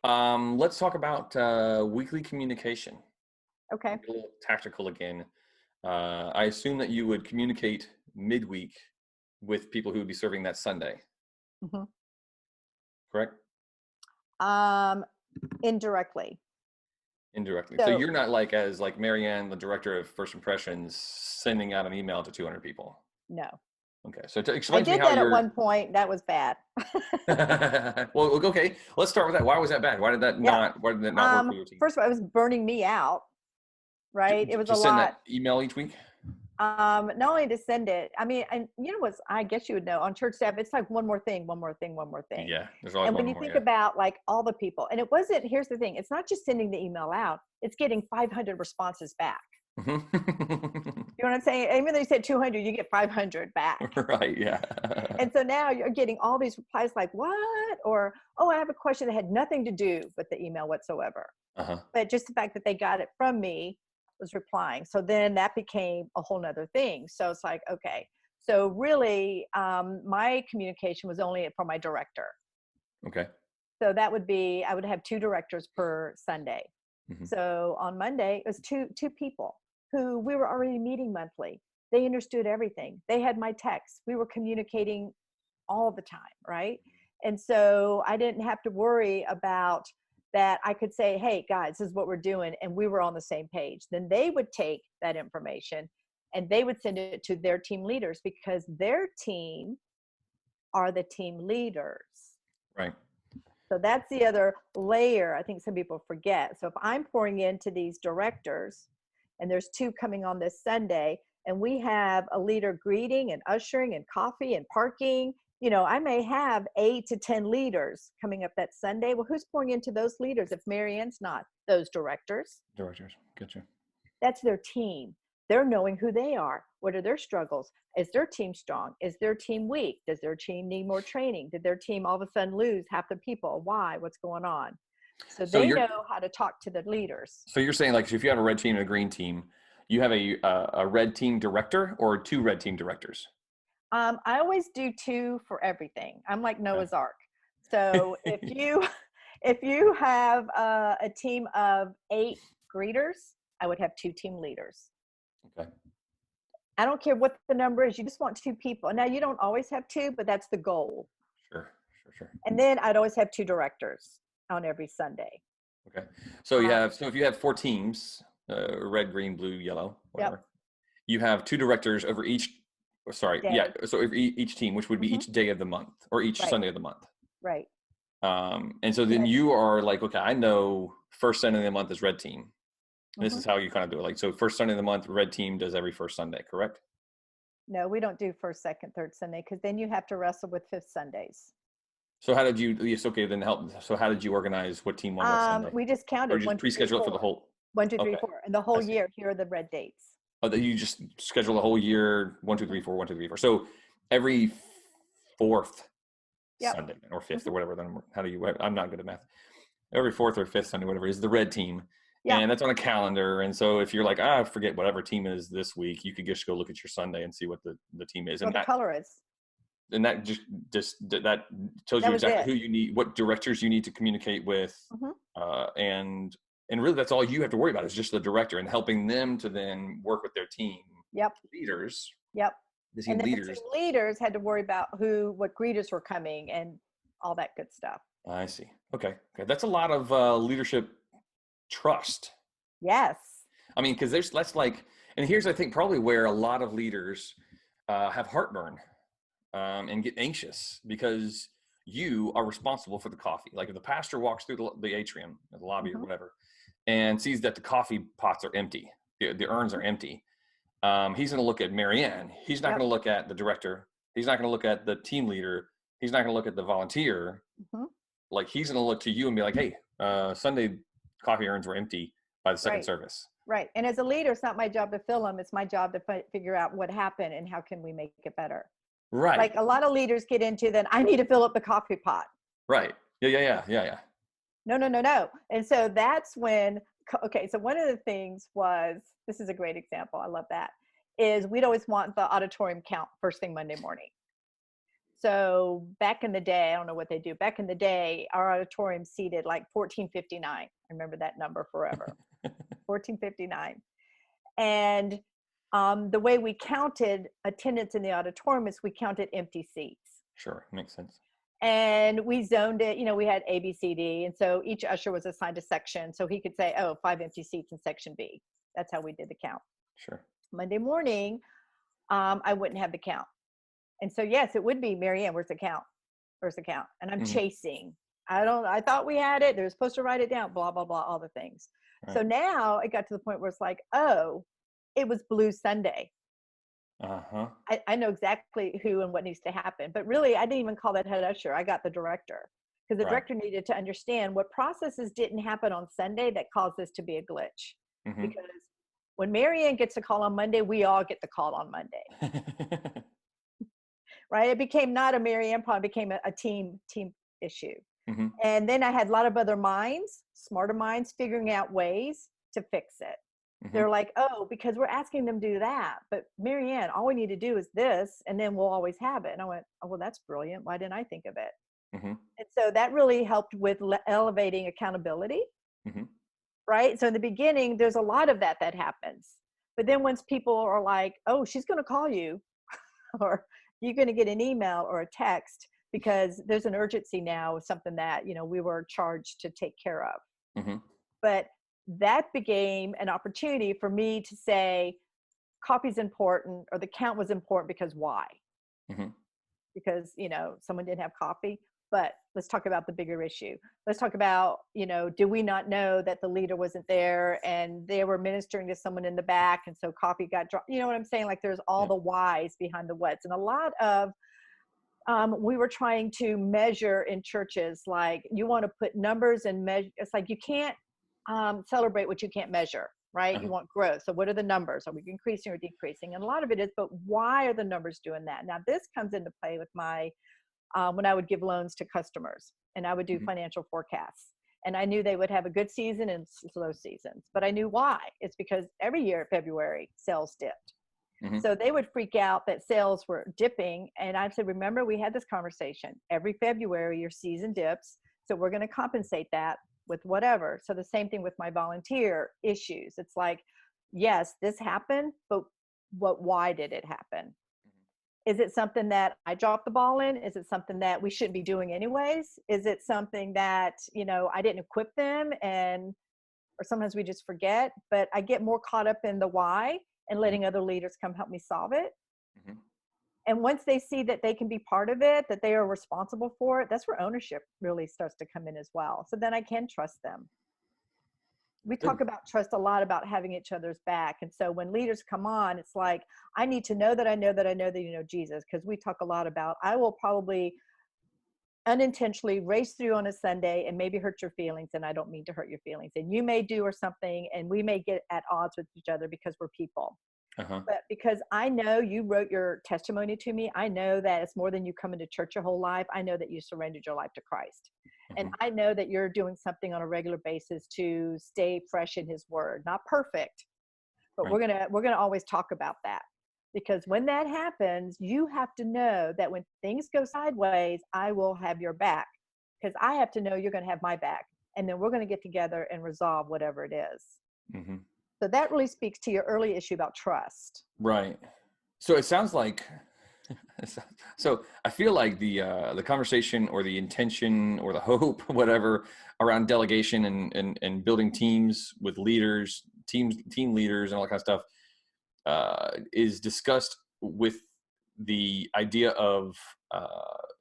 Let's talk about weekly communication. Okay. A little tactical again. I assume that you would communicate midweek with people who would be serving that Sunday, Mhm. correct? Um, indirectly. Indirectly. So So you're not like as like MaryAnn, the director of First Impressions, sending out an email to 200 people. no, Okay. So I explain to me did how that at you're. one point. That was bad. Well, okay. Let's start with that. Why was that bad? Why did that Yeah. not? Why did that not work for your team? First of all, it was burning me out, right? It was a Just send lot. that email each week. Not only to send it, I mean, and you know what, I guess you would know on church staff, it's like one more thing, one more thing, one more thing. Yeah. There's always And one when you more. think Yeah. about like all the people, and it wasn't, here's the thing, it's not just sending the email out, it's getting 500 responses back. You know what I'm saying? Even though you said 200, you get 500 back. Right. Yeah. And so now you're getting all these replies like, what? Or, oh, I have a question that had nothing to do with the email whatsoever. Uh-huh. But just the fact that they got it from me was replying. So then that became a whole nother thing. So it's like, okay. So really, my communication was only for my director. Okay. So that would be, I would have 2 directors per Sunday. Mm-hmm. So on Monday, it was two people who we were already meeting monthly. They understood everything. They had my texts. We were communicating all the time, right? And so I didn't have to worry about that. I could say, hey, guys, this is what we're doing. And we were on the same page. Then they would take that information and they would send it to their team leaders because their team are the team leaders. Right. So that's the other layer I think some people forget. So if I'm pouring into these directors and there's 2 coming on this Sunday and we have a leader greeting and ushering and coffee and parking, you know, I may have 8 to 10 leaders coming up that Sunday. Well, who's pouring into those leaders if MaryAnn's not? Those directors. Directors. Gotcha. That's their team. They're knowing who they are. What are their struggles? Is their team strong? Is their team weak? Does their team need more training? Did their team all of a sudden lose half the people? Why? What's going on? So So they you're know how to talk to the leaders. so you're saying like if you have a red team and a green team, you have a red team director or 2 red team directors? I always do 2 for everything. I'm like Okay. Noah's Ark. So if you have a team of 8 greeters, I would have 2 team leaders. Okay. I don't care what the number is. You just want 2 people. Now you don't always have 2, but that's the goal. Sure. Sure. Sure. And then I'd always have 2 directors on every Sunday. Okay. So Um, if you have 4 teams, red, green, blue, yellow, yep. whatever, you have 2 directors over each. Sorry. Yeah. Day. So over each team, which would be Hmm. each day of the month or each Right. Sunday of the month. Right. And so then Right. you are like, okay, I know first Sunday of the month is red team. This Hmm. is how you kind of do it. Like, so first Sunday of the month, red team does every first Sunday, correct? No, we don't do first, second, third Sunday because then you have to wrestle with fifth Sundays. So how did you, yes, okay, then help. So how did you organize what team won what Sunday? We just Or counted just 1, 2, 3, pre-schedule it for the 4. whole? 1, 2, 3, Okay, 4. And the I whole see. year, here are the red dates. Oh, that you just schedule the whole year, 1, 2, 3, 4, 1, 2, 3, 4. So every fourth Yep. Sunday or fifth or Hmm. whatever, then how do you, I'm not good at math. Every fourth or fifth Sunday, whatever, is the red team. Yeah. And that's on a calendar. And so if you're like, I forget whatever team is this week, you could just go look at your Sunday and see what the team is. Well, the color is. And that just that tells That you was exactly it. who you need, what directors you need to communicate with. Hmm. And really that's all you have to worry about is just the director and helping them to then work with their team Yep. leaders, Yep. the team And then the team leaders. leaders had to worry about what greeters were coming and all that good stuff. I see. Okay. That's a lot of leadership trust. Yes. I mean, because that's like, and here's I think probably where a lot of leaders have heartburn and get anxious because you are responsible for the coffee. Like if the pastor walks through the atrium, the lobby or Hmm. whatever, and sees that the coffee pots are empty, the urns are empty, he's going to look at MaryAnn. He's not Yep. going to look at the director. He's not going to look at the team leader. He's not going to look at the volunteer. Hmm. Like he's going to look to you and be like, hey, Sunday coffee urns were empty by the second Right. service. Right. And as a leader, it's not my job to fill them. It's my job to figure out what happened and how can we make it better. Right. Like a lot of leaders get into then I need to fill up the coffee pot. Right. Yeah. No. And so that's when, okay, so one of the things was, this is a great example. I love that, is we'd always want the auditorium count first thing Monday morning. So back in the day, I don't know what they do. Back in the day, our auditorium seated like 1459. I remember that number forever. 1459. And the way we counted attendance in the auditorium is we counted empty seats. Sure, makes sense. And we zoned it, we had A, B, C, D. And so each usher was assigned a section. So he could say, oh, 5 empty seats in section B. That's how we did the count. Sure. Monday morning, I wouldn't have the count. And so, yes, it would be, MaryAnn, where's the count? Where's the count? And I'm chasing. I thought we had it. They're supposed to write it down, blah, blah, blah, all the things. Right. So now it got to the point where it's like, oh, it was Blue Sunday. Uh-huh. I know exactly who and what needs to happen. But really, I didn't even call that head usher. I got the director, because the director needed to understand what processes didn't happen on Sunday that caused this to be a glitch. Because when MaryAnn gets a call on Monday, we all get the call on Monday. Right? It became not a MaryAnn problem, it became a team issue. And then I had a lot of other minds, smarter minds, figuring out ways to fix it. They're like, oh, because we're asking them to do that. But MaryAnn, all we need to do is this, and then we'll always have it. And I went, oh, well, that's brilliant. Why didn't I think of it? And so that really helped with elevating accountability. Right? So in the beginning, there's a lot of that happens. But then once people are like, oh, she's going to call you, or you're going to get an email or a text, because there's an urgency now with something that, we were charged to take care of. But that became an opportunity for me to say, copy's important, or the count was important, because why? Because, someone didn't have coffee. But let's talk about the bigger issue. Let's talk about, do we not know that the leader wasn't there and they were ministering to someone in the back, and so coffee got dropped? You know what I'm saying? Like, there's all the whys behind the whats. And a lot of, we were trying to measure in churches, like, you want to put numbers and measure. It's like, you can't celebrate what you can't measure, right? You want growth. So what are the numbers? Are we increasing or decreasing? And a lot of it is, but why are the numbers doing that? Now, this comes into play with my when I would give loans to customers, and I would do financial forecasts. And I knew they would have a good season and slow seasons, but I knew why. It's because every year in February, sales dipped. So they would freak out that sales were dipping. And I'd say, remember, we had this conversation. Every February, your season dips. So we're going to compensate that with whatever. So the same thing with my volunteer issues. It's like, yes, this happened, but why did it happen? Is it something that I dropped the ball in? Is it something that we shouldn't be doing anyways? Is it something that, I didn't equip them, or sometimes we just forget? But I get more caught up in the why and letting other leaders come help me solve it. And once they see that they can be part of it, that they are responsible for it, that's where ownership really starts to come in as well. So then I can trust them. We talk about trust a lot, about having each other's back. And so when leaders come on, it's like, I need to know that I know that I know that you know Jesus. Because we talk a lot about, I will probably unintentionally race through on a Sunday and maybe hurt your feelings, and I don't mean to hurt your feelings. And you may do or something, and we may get at odds with each other because we're people. But because I know you wrote your testimony to me, I know that it's more than you come into church your whole life. I know that you surrendered your life to Christ. And I know that you're doing something on a regular basis to stay fresh in his word. Not perfect, but we're gonna always talk about that. Because when that happens, you have to know that when things go sideways, I will have your back. Because I have to know you're going to have my back. And then we're going to get together and resolve whatever it is. So that really speaks to your early issue about trust. Right. So it sounds like, so I feel like the conversation or the intention or the hope, whatever, around delegation and building teams with leaders, team leaders and all that kind of stuff is discussed with the idea of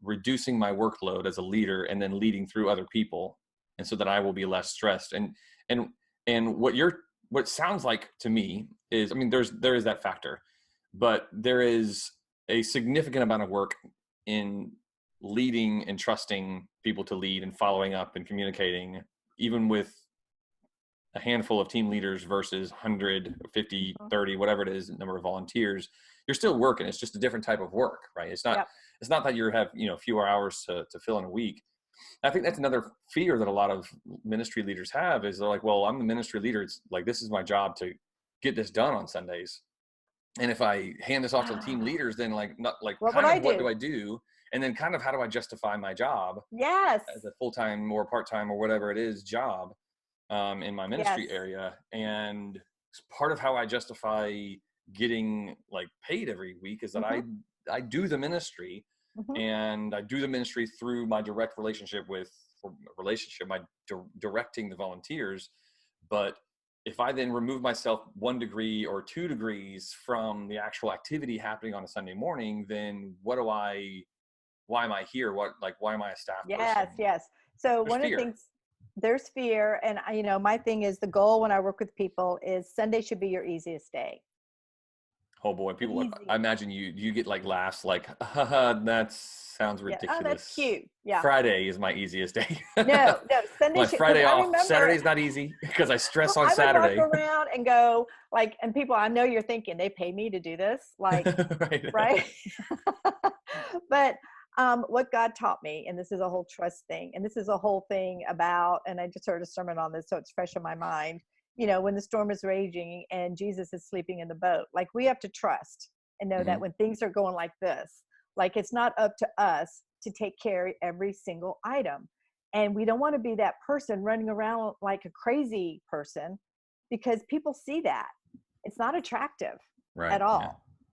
reducing my workload as a leader and then leading through other people, and so that I will be less stressed. And what sounds like to me is, I mean, there is that factor, but there is a significant amount of work in leading and trusting people to lead and following up and communicating, even with a handful of team leaders versus 100, 50, 30, whatever it is, number of volunteers. You're still working. It's just a different type of work, right? It's not that you have, fewer hours to fill in a week. I think that's another fear that a lot of ministry leaders have, is they're like, well, I'm the ministry leader. It's like, this is my job to get this done on Sundays. And if I hand this off to the team leaders, then what do I do? And then kind of how do I justify my job Yes. as a full-time or part-time or whatever it is job in my Yes. ministry area. And part of how I justify getting like paid every week is that I do the ministry, and I do the ministry through my direct relationship my directing the volunteers. But if I then remove myself 1 degree or 2 degrees from the actual activity happening on a Sunday morning, then why am I here? Why am I a staff person? Yes. So There's one of the fear. things, there's fear. And my thing is, the goal when I work with people is Sunday should be your easiest day. Oh boy, people! I Easy. imagine you get like laughs, like that sounds Yeah. Oh, that's ridiculous. cute. Yeah. Friday is my easiest day. No, Sunday My should, because Friday I off. remember Saturday's not easy because I stress on I would walk Saturday. around and go like, and people, I know you're thinking they pay me to do this, like, right? But what God taught me, and this is a whole trust thing, and this is a whole thing about, and I just heard a sermon on this, so it's fresh in my mind. When the storm is raging and Jesus is sleeping in the boat, like, we have to trust and know that when things are going like this, like, it's not up to us to take care of every single item. And we don't want to be that person running around like a crazy person, because people see that. It's not attractive at all. Yeah.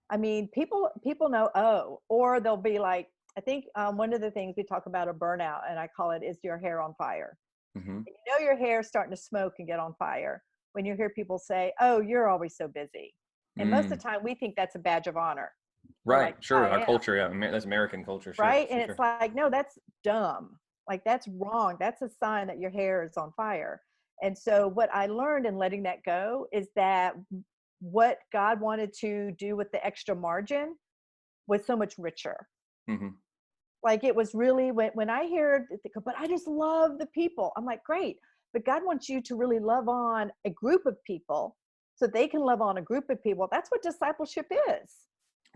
I mean, people know, or they'll be like, I think one of the things we talk about a burnout, and I call it, is your hair on fire. And your hair is starting to smoke and get on fire when you hear people say, oh, you're always so busy. And most of the time we think that's a badge of honor. Right. Like, Sure. Our culture. Yeah. That's American culture. Sure. Right. Sure, And it's like, no, that's dumb. Like, that's wrong. That's a sign that your hair is on fire. And so what I learned in letting that go is that what God wanted to do with the extra margin was so much richer. Like, it was really, when I hear, but I just love the people. I'm like, great. But God wants you to really love on a group of people so they can love on a group of people. That's what discipleship is.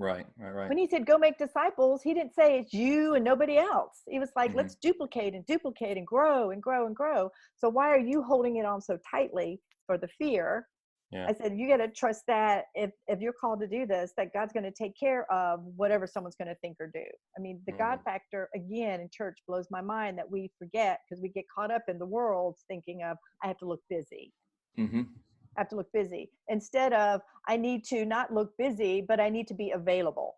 Right. When he said, go make disciples, he didn't say it's you and nobody else. He was like, let's duplicate and duplicate and grow and grow and grow. So why are you holding it on so tightly for the fear? Yeah. I said, you got to trust that if you're called to do this, that God's going to take care of whatever someone's going to think or do. I mean, the God factor, again, in church blows my mind, that we forget, because we get caught up in the world thinking of, I have to look busy. I have to look busy, instead of, I need to not look busy, but I need to be available.